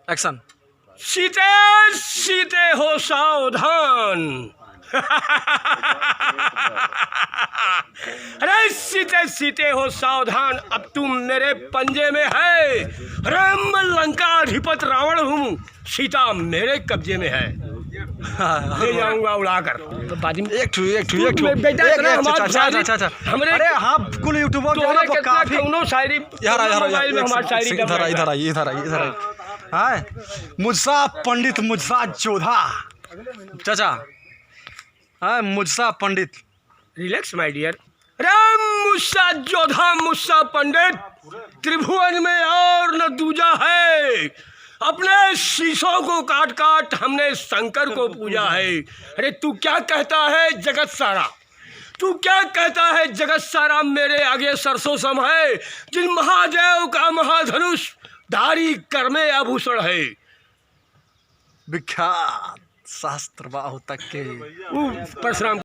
Action. सीते सीते हो सावधान। अरे सीते सीते हो सावधान, अब तुम मेरे पंजे में है। राम लंका अधिपत रावण हूँ, सीता मेरे कब्जे में है। ले जाऊंगा उड़ाकर। तो बाजी में एक हमरे अरे हाँ कुल यूट्यूबर जो है वो काफी शायरी इधर हाँ मुझसा पंडित मुझसा जोधा चाचा। हाँ मुझसा पंडित। Relax my dear. राम मुझसा जोधा मुझसा पंडित, त्रिभुवन में और न दूजा है। अपने शीशों को काट काट हमने शंकर को पूजा है। अरे तू क्या कहता है जगत सारा, तू क्या कहता है जगत सारा, मेरे आगे सरसों सम है। जिन महादेव का महाधनुष धारी कर में आभूषण है। विख्यात शास्त्र बाहु तक के परशुराम